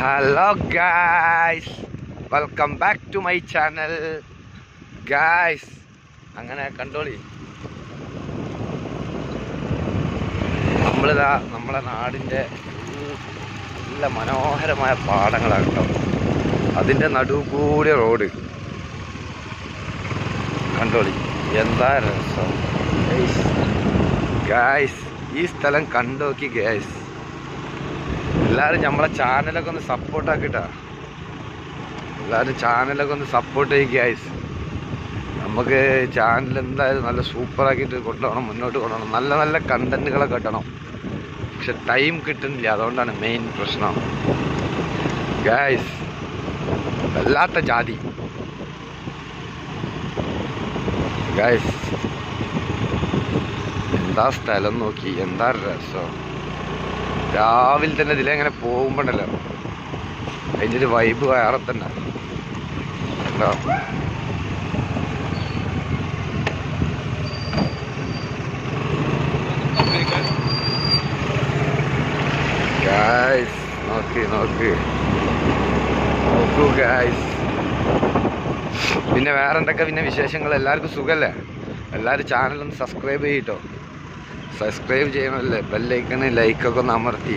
Hello guys, welcome back to my channel guys. അങ്ങനെ കണ്ടോളി, നമ്മളിതാ നമ്മളെ നാടിൻ്റെ നല്ല മനോഹരമായ പാടങ്ങളാണ് കേട്ടോ. അതിൻ്റെ നടുവ് കൂടിയ റോഡ് കണ്ടോളി, എന്താ രസം ഗായ്സ്. ഈ സ്ഥലം കണ്ടോക്കി ഗായ്സ്. എല്ലാവരും നമ്മളെ ചാനലൊക്കെ ഒന്ന് സപ്പോർട്ടാക്കിട്ടാ, എല്ലാവരും ചാനലൊക്കെ ഒന്ന് സപ്പോർട്ട് ചെയ്യും ഗൈസ്. നമുക്ക് ചാനൽ എന്തായാലും നല്ല സൂപ്പറാക്കിയിട്ട് കൊണ്ടുപോകണം, മുന്നോട്ട് കൊണ്ടുപോകണം. നല്ല നല്ല കണ്ടൻറ്റുകളൊക്കെ കിട്ടണം, പക്ഷെ ടൈം കിട്ടുന്നില്ല. അതുകൊണ്ടാണ് മെയിൻ പ്രശ്നം ഗൈസ്. വല്ലാത്ത ജാതി ഗൈസ്. എന്താ സ്ഥലം നോക്കി, എന്താ രസം. രാവിലെ തന്നെ ഇതിലെങ്ങനെ പോകുമ്പോണ്ടല്ലോ, അതിൻ്റെ ഒരു വൈബ് വേറെ തന്നെ കേട്ടോ. ഗായ്സ് നോക്കൂ ഗായ്സ്. പിന്നെ വേറെ എന്തൊക്കെ പിന്നെ വിശേഷങ്ങൾ? എല്ലാവർക്കും സുഖമല്ലേ? എല്ലാവരും ചാനലൊന്ന് സബ്സ്ക്രൈബ് ചെയ്യട്ടോ. സബ്സ്ക്രൈബ് ചെയ്യണമല്ലേ, ബെല്ലൈക്കണ് ലൈക്കൊക്കെ ഒന്ന് അമർത്തി